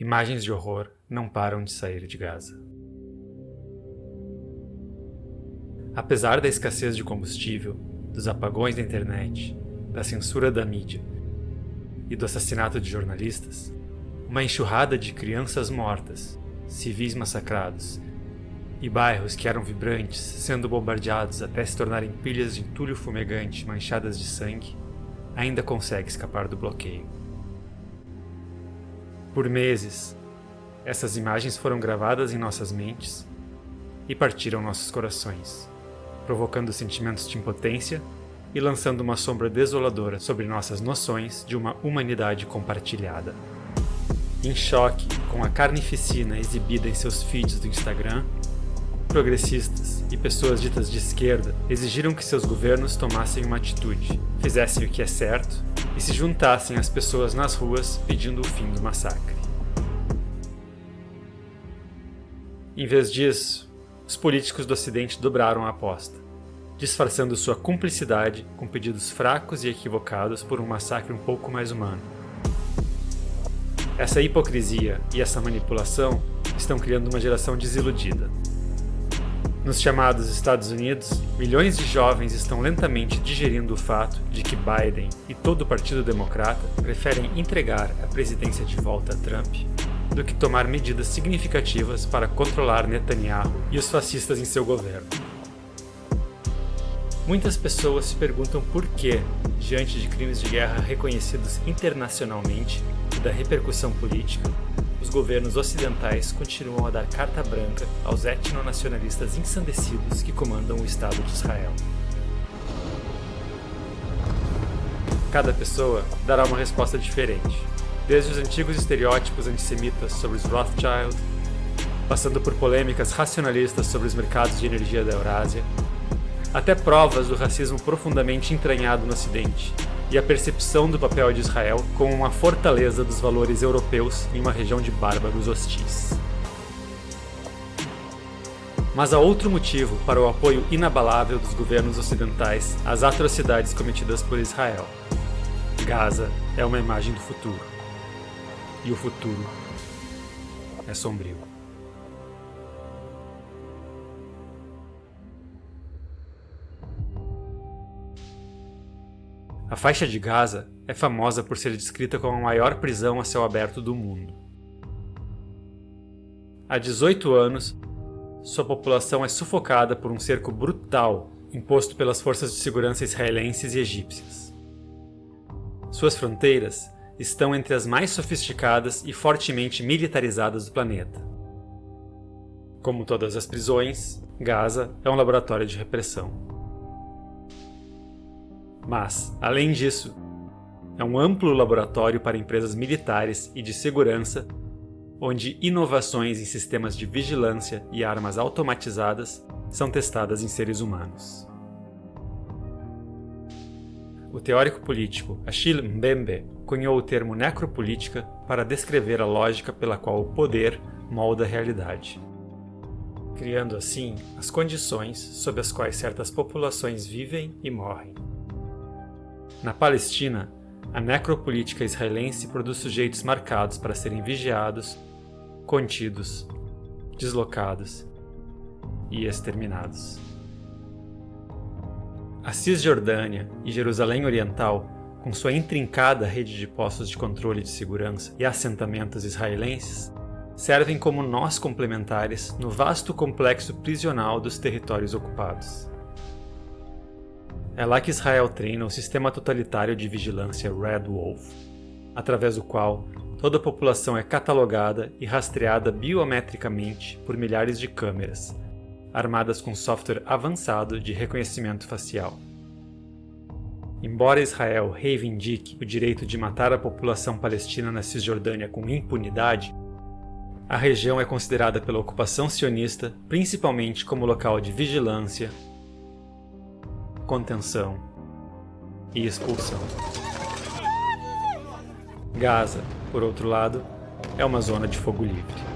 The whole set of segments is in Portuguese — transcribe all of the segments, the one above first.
Imagens de horror não param de sair de Gaza. Apesar da escassez de combustível, dos apagões da internet, da censura da mídia e do assassinato de jornalistas, uma enxurrada de crianças mortas, civis massacrados e bairros que eram vibrantes sendo bombardeados até se tornarem pilhas de entulho fumegante manchadas de sangue, ainda consegue escapar do bloqueio. Por meses, essas imagens foram gravadas em nossas mentes e partiram nossos corações, provocando sentimentos de impotência e lançando uma sombra desoladora sobre nossas noções de uma humanidade compartilhada. Em choque com a carnificina exibida em seus feeds do Instagram, progressistas e pessoas ditas de esquerda exigiram que seus governos tomassem uma atitude, fizessem o que é certo e se juntassem às pessoas nas ruas pedindo o fim do massacre. Em vez disso, os políticos do Ocidente dobraram a aposta, disfarçando sua cumplicidade com pedidos fracos e equivocados por um massacre um pouco mais humano. Essa hipocrisia e essa manipulação estão criando uma geração desiludida. Nos chamados Estados Unidos, milhões de jovens estão lentamente digerindo o fato de que Biden e todo o Partido Democrata preferem entregar a presidência de volta a Trump do que tomar medidas significativas para controlar Netanyahu e os fascistas em seu governo. Muitas pessoas se perguntam por que, diante de crimes de guerra reconhecidos internacionalmente e da repercussão política, os governos ocidentais continuam a dar carta branca aos etnonacionalistas ensandecidos que comandam o Estado de Israel. Cada pessoa dará uma resposta diferente, desde os antigos estereótipos antissemitas sobre os Rothschild, passando por polêmicas racionalistas sobre os mercados de energia da Eurásia, até provas do racismo profundamente entranhado no Ocidente e a percepção do papel de Israel como uma fortaleza dos valores europeus em uma região de bárbaros hostis. Mas há outro motivo para o apoio inabalável dos governos ocidentais às atrocidades cometidas por Israel. Gaza é uma imagem do futuro. E o futuro é sombrio. A faixa de Gaza é famosa por ser descrita como a maior prisão a céu aberto do mundo. Há 18 anos, sua população é sufocada por um cerco brutal imposto pelas forças de segurança israelenses e egípcias. Suas fronteiras estão entre as mais sofisticadas e fortemente militarizadas do planeta. Como todas as prisões, Gaza é um laboratório de repressão. Mas, além disso, é um amplo laboratório para empresas militares e de segurança, onde inovações em sistemas de vigilância e armas automatizadas são testadas em seres humanos. O teórico político Achille Mbembe cunhou o termo necropolítica para descrever a lógica pela qual o poder molda a realidade, criando assim as condições sob as quais certas populações vivem e morrem. Na Palestina, a necropolítica israelense produz sujeitos marcados para serem vigiados, contidos, deslocados e exterminados. A Cisjordânia e Jerusalém Oriental, com sua intrincada rede de postos de controle de segurança e assentamentos israelenses, servem como nós complementares no vasto complexo prisional dos territórios ocupados. É lá que Israel treina o sistema totalitário de vigilância Red Wolf, através do qual toda a população é catalogada e rastreada biometricamente por milhares de câmeras, armadas com software avançado de reconhecimento facial. Embora Israel reivindique o direito de matar a população palestina na Cisjordânia com impunidade, a região é considerada pela ocupação sionista principalmente como local de vigilância, contenção e expulsão. Gaza, por outro lado, é uma zona de fogo livre.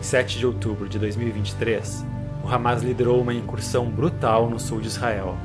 7 de outubro de 2023, o Hamas liderou uma incursão brutal no sul de Israel,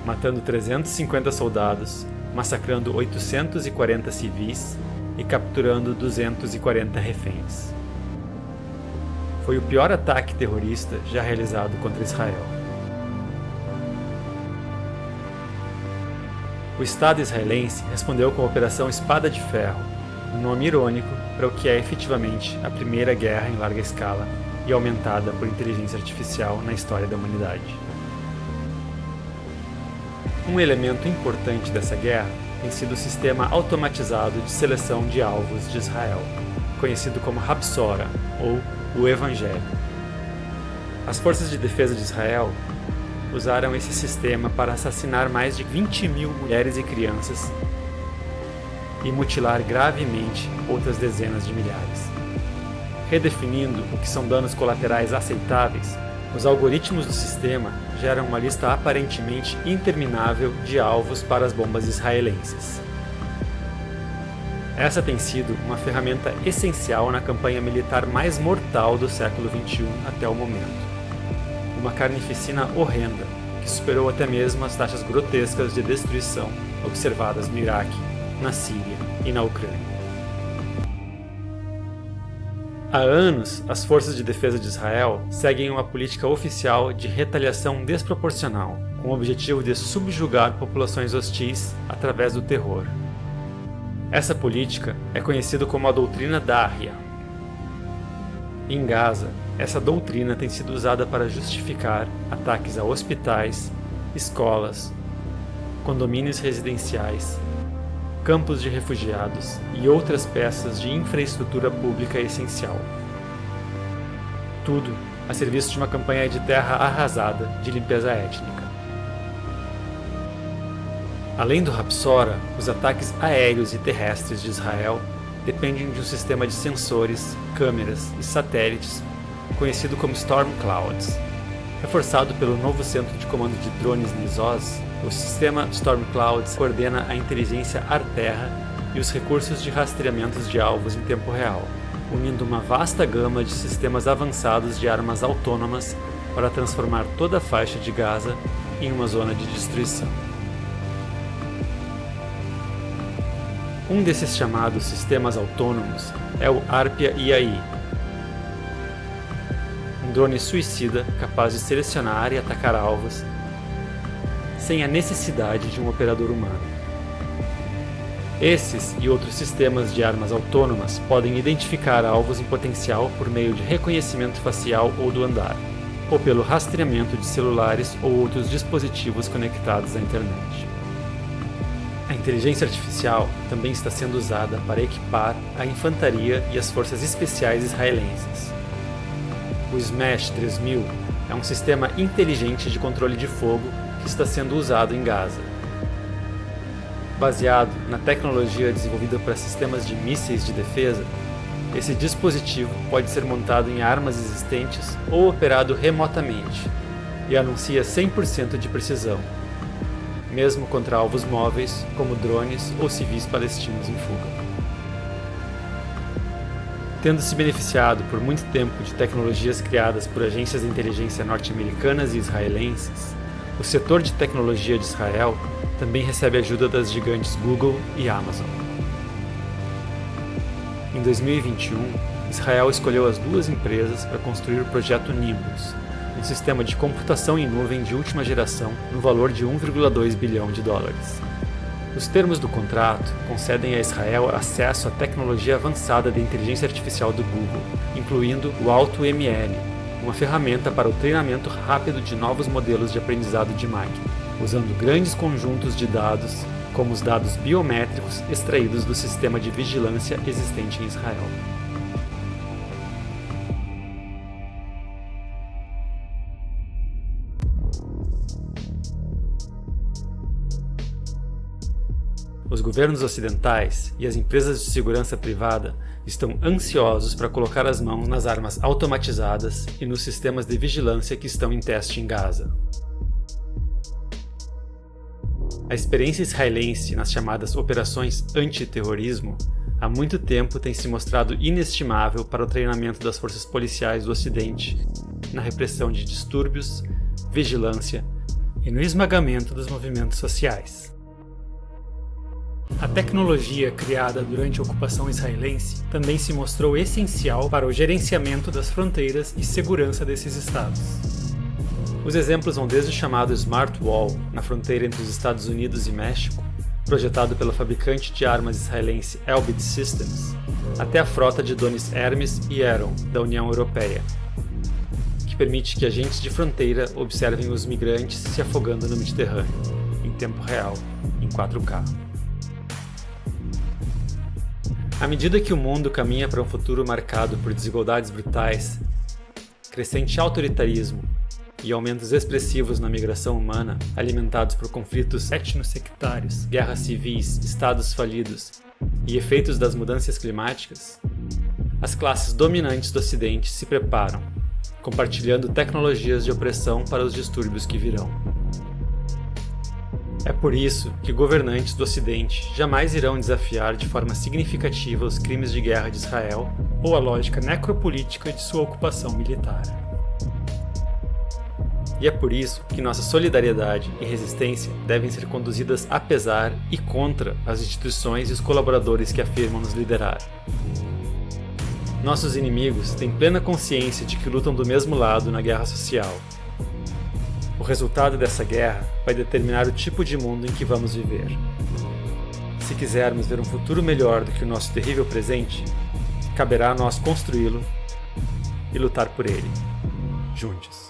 matando 350 soldados, massacrando 840 civis e capturando 240 reféns. Foi o pior ataque terrorista já realizado contra Israel. O Estado israelense respondeu com a Operação Espada de Ferro, um nome irônico para o que é efetivamente a primeira guerra em larga escala e aumentada por inteligência artificial na história da humanidade. Um elemento importante dessa guerra tem sido o sistema automatizado de seleção de alvos de Israel, conhecido como Hapsora, ou o Evangelho. As forças de defesa de Israel usaram esse sistema para assassinar mais de 20 mil mulheres e crianças e mutilar gravemente outras dezenas de milhares. Redefinindo o que são danos colaterais aceitáveis, os algoritmos do sistema geram uma lista aparentemente interminável de alvos para as bombas israelenses. Essa tem sido uma ferramenta essencial na campanha militar mais mortal do século XXI até o momento. Uma carnificina horrenda, que superou até mesmo as taxas grotescas de destruição observadas no Iraque, na Síria e na Ucrânia. Há anos, as forças de defesa de Israel seguem uma política oficial de retaliação desproporcional, com o objetivo de subjugar populações hostis através do terror. Essa política é conhecida como a doutrina Dahya. Em Gaza, essa doutrina tem sido usada para justificar ataques a hospitais, escolas, condomínios residenciais, campos de refugiados e outras peças de infraestrutura pública essencial. Tudo a serviço de uma campanha de terra arrasada de limpeza étnica. Além do Hapsora, os ataques aéreos e terrestres de Israel dependem de um sistema de sensores, câmeras e satélites conhecido como Storm Clouds. Reforçado pelo novo Centro de Comando de Drones NISOS, o sistema Storm Clouds coordena a inteligência ar-terra e os recursos de rastreamentos de alvos em tempo real, unindo uma vasta gama de sistemas avançados de armas autônomas para transformar toda a faixa de Gaza em uma zona de destruição. Um desses chamados sistemas autônomos é o Arpia IAI, um drone suicida capaz de selecionar e atacar alvos sem a necessidade de um operador humano. Esses e outros sistemas de armas autônomas podem identificar alvos em potencial por meio de reconhecimento facial ou do andar, ou pelo rastreamento de celulares ou outros dispositivos conectados à internet. A inteligência artificial também está sendo usada para equipar a infantaria e as forças especiais israelenses. O Smash 3000 é um sistema inteligente de controle de fogo que está sendo usado em Gaza. Baseado na tecnologia desenvolvida para sistemas de mísseis de defesa, esse dispositivo pode ser montado em armas existentes ou operado remotamente, e anuncia 100% de precisão, mesmo contra alvos móveis, como drones ou civis palestinos em fuga. Tendo se beneficiado por muito tempo de tecnologias criadas por agências de inteligência norte-americanas e israelenses, o setor de tecnologia de Israel também recebe ajuda das gigantes Google e Amazon. Em 2021, Israel escolheu as duas empresas para construir o projeto Nimbus, um sistema de computação em nuvem de última geração no valor de 1,2 bilhão de dólares. Os termos do contrato concedem a Israel acesso à tecnologia avançada de inteligência artificial do Google, incluindo o AutoML, uma ferramenta para o treinamento rápido de novos modelos de aprendizado de máquina, usando grandes conjuntos de dados, como os dados biométricos extraídos do sistema de vigilância existente em Israel. Os governos ocidentais e as empresas de segurança privada estão ansiosos para colocar as mãos nas armas automatizadas e nos sistemas de vigilância que estão em teste em Gaza. A experiência israelense nas chamadas operações antiterrorismo há muito tempo tem se mostrado inestimável para o treinamento das forças policiais do Ocidente na repressão de distúrbios, vigilância e no esmagamento dos movimentos sociais. A tecnologia criada durante a ocupação israelense também se mostrou essencial para o gerenciamento das fronteiras e segurança desses estados. Os exemplos vão desde o chamado Smart Wall, na fronteira entre os Estados Unidos e México, projetado pela fabricante de armas israelense Elbit Systems, até a frota de drones Hermes e Aeron, da União Europeia, que permite que agentes de fronteira observem os migrantes se afogando no Mediterrâneo, em tempo real, em 4K. À medida que o mundo caminha para um futuro marcado por desigualdades brutais, crescente autoritarismo e aumentos expressivos na migração humana, alimentados por conflitos etno-sectários, guerras civis, estados falidos e efeitos das mudanças climáticas, as classes dominantes do Ocidente se preparam, compartilhando tecnologias de opressão para os distúrbios que virão. É por isso que governantes do Ocidente jamais irão desafiar de forma significativa os crimes de guerra de Israel ou a lógica necropolítica de sua ocupação militar. E é por isso que nossa solidariedade e resistência devem ser conduzidas apesar e contra as instituições e os colaboradores que afirmam nos liderar. Nossos inimigos têm plena consciência de que lutam do mesmo lado na guerra social. O resultado dessa guerra vai determinar o tipo de mundo em que vamos viver. Se quisermos ver um futuro melhor do que o nosso terrível presente, caberá a nós construí-lo e lutar por ele, juntos.